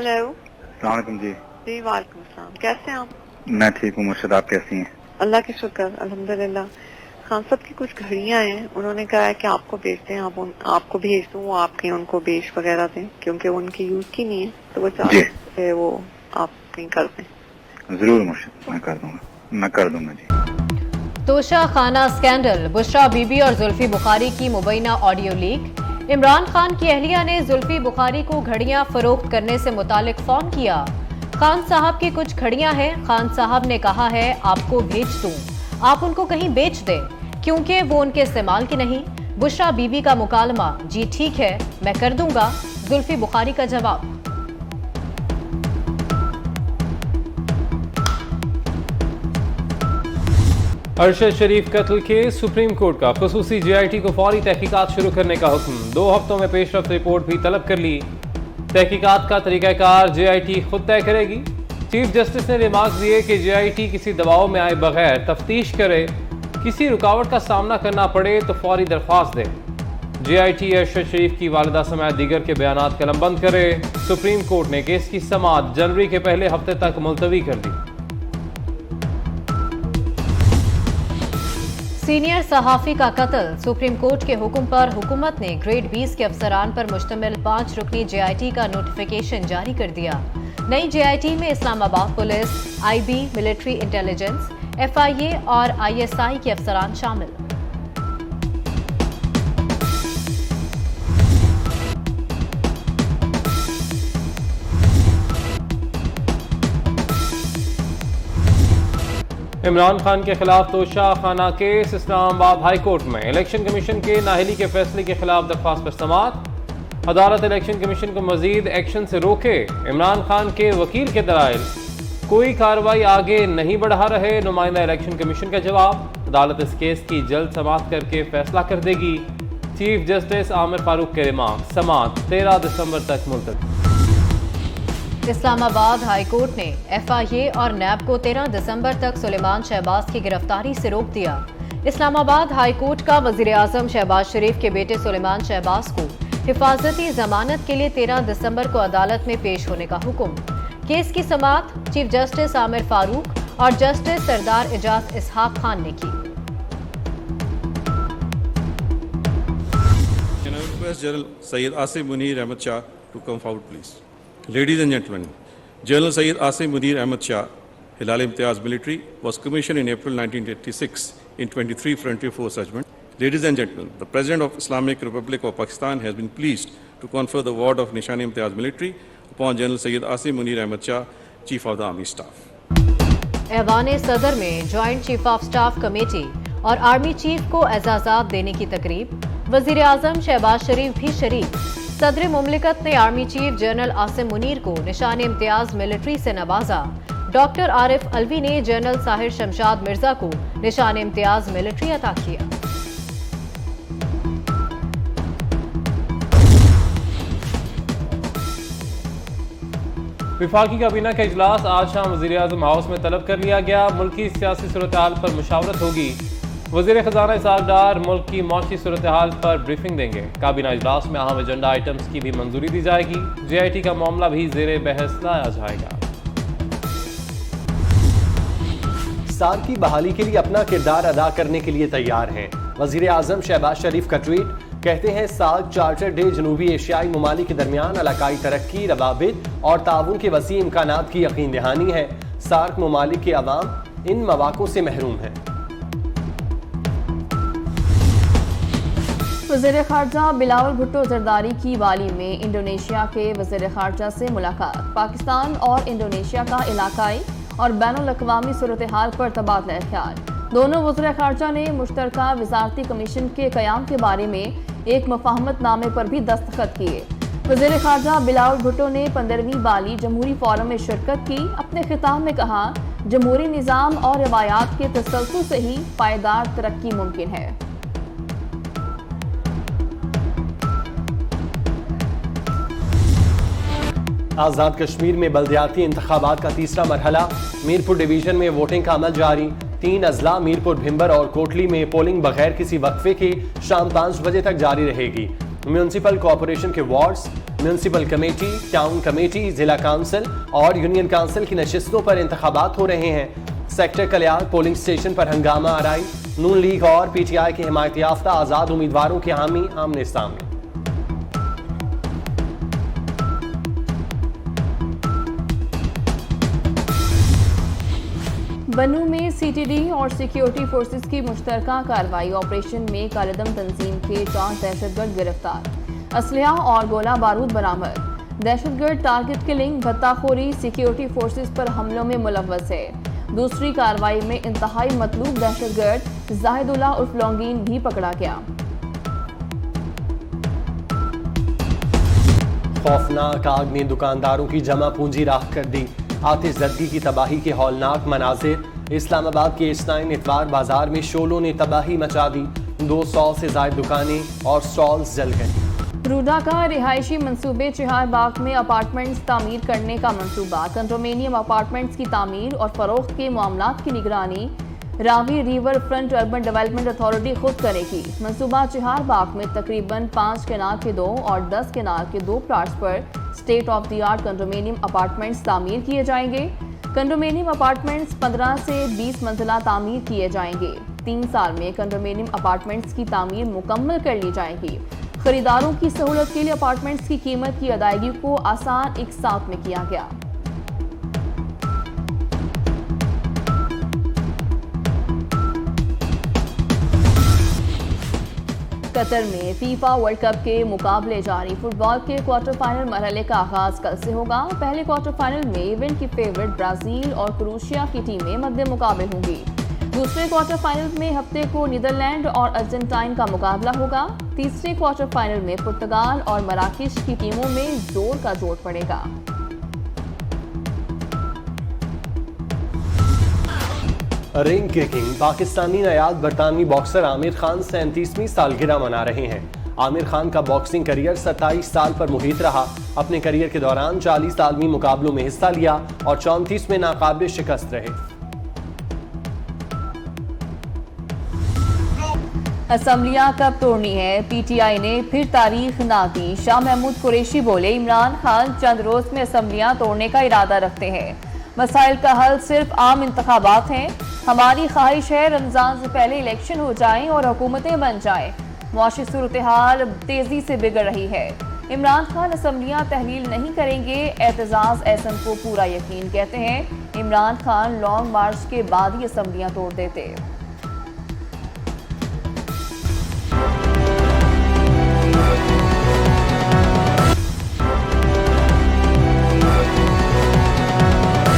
Hello. अस्सलाम वालेकुम जी। जी वालेकुम अस्सलाम, कैसे हैं आप? मैं ठीक हूँ मुर्शद, आप कैसी हैं? अल्लाह की शुक्र, अल्हम्दुलिल्लाह। खान साहब की कुछ घड़ियां हैं, उन्होंने कहा है कि आपको भेज दें, आपको भेज दूं, वो आपके उनको बेच वगैरह दें, क्योंकि उनकी यूज की नहीं है, तो वो चाहते हैं वो आप कहीं कर दें। जरूर मुर्शद, मैं कर दूंगा जी। तोशा खाना स्कैंडल, बुशरा बीबी और जुल्फी बुखारी की मुबैना ऑडियो लीक। इमरान खान की अहलिया ने जुल्फी बुखारी को घड़ियां फरोख्त करने से मुतालिक फोन किया। खान साहब की कुछ घड़ियां हैं, खान साहब ने कहा है आपको भेज दूं, आप उनको कहीं बेच दें, क्योंकि वो उनके इस्तेमाल की नहीं। बुशरा बीबी का मुकालमा, जी ठीक है मैं कर दूंगा, जुल्फी बुखारी का जवाब। अरशद शरीफ कत्ल केस, सुप्रीम कोर्ट का खसूसी JIT को फौरी तहकीकात शुरू करने का हुक्म। 2 हफ्तों में पेशरफ रिपोर्ट भी तलब कर ली। तहकीकात का तरीकाकार JIT खुद तय करेगी। चीफ जस्टिस ने रिमार्क दिए कि JIT किसी दबाव में आए बगैर तफ्तीश करे, किसी रुकावट का सामना करना पड़े तो फौरी दरख्वास्त दे। JIT अरशद शरीफ की वालिदा समेत दीगर के बयानात कलमबंद करे। सुप्रीम कोर्ट ने केस की समाअत जनवरी के पहले हफ्ते तक मुलतवी कर दी। सीनियर सहाफ़ी का कत्ल, सुप्रीम कोर्ट के हुक्म पर हुकूमत ने ग्रेड 20 के अफसरान पर मुश्तमिल 5 रुकनी JIT का नोटिफिकेशन जारी कर दिया। नई JIT में Islamabad police, IB, military intelligence, FIA और ISI के अफसरान शामिल। इमरान खान के खिलाफ तोशा खाना केस, इस्लामाबाद हाई कोर्ट में इलेक्शन कमीशन के नाअहली के फैसले के खिलाफ दरख्वास्त पर समाअत। अदालत इलेक्शन कमीशन को मजीद एक्शन से रोके। इमरान खान के वकील के दलाइल, कोई कार्रवाई आगे नहीं बढ़ा रहे नुमाइंदा इलेक्शन कमीशन का जवाब। अदालत इस केस की जल्द समाअत करके फैसला कर देगी। चीफ जस्टिस आमिर फारूक के रिमार्क, समाअत 13 दिसंबर तक मुलतवी। इस्लामाबाद हाई कोर्ट ने FIA और NAB को 13 दिसंबर तक सुलेमान शहबाज की गिरफ्तारी से रोक दिया। इस्लामाबाद हाई कोर्ट का वज़ीर-ए-आज़म शहबाज शरीफ के बेटे सुलेमान शहबाज को हिफाजती जमानत के लिए 13 दिसंबर को अदालत में पेश होने का हुक्म। केस की समाअत चीफ जस्टिस आमिर फारूक और जस्टिस सरदार इजाज इसहाक खान ने की। General Sayyid Asim Munir Ahmad Shah to come forward, please. Ladies and gentlemen, General Sayyid Asim Munir Ahmad Shah, Hilal Imtiaz Military, was commissioned in April 1986 in 23 Frontier Force Regiment. Ladies and gentlemen, the President of Islamic Republic of Pakistan has been pleased to confer the award of Nishan Imtiaz Military upon General Sayyid Asim Munir Ahmad Shah, Chief of the Army Staff. ऐवान सदर में joint chief of staff committee और army chief को एजाजात देने की तकरीब। वज़ीर-ए-आज़म शहबाज शरीफ भी शरीक। सदर मुमलिकत ने army chief general Asim Munir को निशान इम्तियाज मिलिट्री से नवाजा। डॉक्टर आरिफ अलवी ने जनरल साहिर शमशाद मिर्जा को निशान इम्तियाज मिलिट्री अता किया। विफाकी काबीना का इजलास आज शाम वज़ीर-ए-आज़म हाउस में तलब कर लिया गया। मुल्की सियासी सूरत हाल पर मुशावरत होगी। वज़ीर खजाना इसहाक डार मुल्क की मौशी सूरत हाल पर ब्रीफिंग देंगे। काबीना इजलास में अहम एजेंडा आइटम्स की भी मंजूरी दी जाएगी। JIT का मामला भी ज़ेरे बहस लाया जाएगा। सार्क की बहाली के लिए अपना किरदार अदा करने के लिए तैयार हैं। वज़ीर-ए-आज़म शहबाज शरीफ का ट्वीट, कहते हैं सार्क चार्टर डे जनूबी एशियाई ममालिक के दरमियान इलाकाई तरक्की, रवाबित और ताउन के वसी इम्कानात की यकीन दहानी है। सार्क ममालिक के अवाम इन मौक़ों से महरूम हैं। वज़ीर ख़ारजा बिलावल भुट्टो जरदारी की बाली में इंडोनेशिया के वज़ीर ख़ारजा से मुलाकात। पाकिस्तान और इंडोनेशिया का इलाकाई और बैनुल-अक़वामी सूरत हाल पर तबादला ख्याल। दोनों वज़ीर ख़ारजा ने मुश्तरका वज़ारती कमीशन के क़याम के बारे में एक मुफ़ाहमतनामे पर भी दस्तखत किए। वज़ीर ख़ारजा बिलावल भुट्टो ने 15वीं बाली जमहूरी फोरम में शिरकत की। अपने खिताब में कहा, जमहूरी निज़ाम और रवायात के तसल्सल से ही पायदार तरक्की मुमकिन है। आज़ाद कश्मीर में बल्दियाती इंतखाबात का तीसरा मरहला। मीरपुर डिवीजन में वोटिंग का अमल जारी। 3 अजला मीरपुर, भिंबर और कोटली में पोलिंग बगैर किसी वक्फे के शाम 5 बजे तक जारी रहेगी। म्यूनसिपल कॉरपोरेशन के wards, municipal committee, town committee, जिला काउंसिल और यूनियन काउंसिल की नशिस्तों पर इंतखाबात हो रहे हैं। सेक्टर कल्याण पोलिंग स्टेशन पर हंगामा आराई, नून लीग और पीटीआई के हिमायत याफ्ता आजाद उम्मीदवारों के हामी आमने सामने। बन्नू में सीटीडी और सिक्योरिटी फोर्सेस की मुश्तरका कार्रवाई ऑपरेशन में कालेदम तंजीम के 4 दहशतगर्द गिरफ्तार, असलहा और गोला बारूद बरामद। दहशतगर्द टारगेट किलिंग, भत्ताखोरी, सिक्योरिटी फोर्सेस पर हमलों में मुलव्वस है। दूसरी कार्रवाई में इंतहाई मतलूब दहशतगर्द जाहिदुल्लाह उर्फ लौंगीन भी पकड़ा गया। खौफनाक आग ने दुकानदारों की जमा पूंजी राख कर दी, आतिशज़दगी की तबाही के हौलनाक मनाजिर। इस्लामाबाद के इस्लाइन इतवार बाजार में शोलों ने तबाही मचा दी, 200 से ज्यादा दुकानें और स्टॉल्स जल गए। रूडा का रिहायशी मंसूबे चहार बाग में अपार्टमेंट्स तामीर करने का मंसूबा, कंडोमिनियम अपार्टमेंट्स की तामीर और फरोख्त के मामलात की निगरानी Ravi river front urban development authority खुद करेगी। मंसूबा चहार बाग में तकरीबन 5 केनाल के 2 और 10 केनाल के 2 प्लाट्स पर state of the art condominium apartments तामीर किए जाएंगे। कंडोमिनियम अपार्टमेंट्स 15 से 20 मंजिला तामीर किए जाएंगे। 3 साल में कंडोमिनियम अपार्टमेंट्स की तामीर मुकम्मल कर ली जाएगी। खरीदारों की सहूलत के लिए अपार्टमेंट्स की कीमत की अदायगी को आसान एक साथ में किया गया। कतर में फीफा वर्ल्ड कप के मुकाबले जारी, फुटबॉल के क्वार्टर फाइनल मरहले का आगाज कल से होगा। पहले क्वार्टर फाइनल में इवेंट की फेवरेट ब्राजील और क्रोएशिया की टीमें मद्दे मुकाबले होंगी। दूसरे क्वार्टर फाइनल में हफ्ते को नीदरलैंड और अर्जेंटाइन का मुकाबला होगा। तीसरे क्वार्टर फाइनल में पुर्तगाल और मराकेश की टीमों में जोर का जोर पड़ेगा। रिंग किकिंग, पाकिस्तानी नायाब बरतानवी बॉक्सर आमिर खान 37वीं सालगिरह मना रहे हैं। आमिर खान का बॉक्सिंग करियर 27 साल पर मुहित रहा। अपने करियर के दौरान 40 आलमी मुकाबलों में हिस्सा लिया और 34 में नाकाबिल शिकस्त रहे। असम्बलियां कब तोड़नी है, पीटीआई ने फिर तारीख ना दी। शाह महमूद कुरैशी बोले, इमरान खान चंद रोज में असम्बलियां तोड़ने का इरादा रखते हैं। मसाइल का हल सिर्फ आम इंतखाबात हैं। हमारी ख्वाहिश है रमजान से पहले इलेक्शन हो जाएं और हुकूमतें बन जाएं। मुआशी सूरत हाल तेजी से बिगड़ रही है। इमरान खान असम्बलियां तहलील नहीं करेंगे, एतजाज एहसन को पूरा यकीन। कहते हैं इमरान खान लॉन्ग मार्च के बाद ही असम्बलियां तोड़ देते।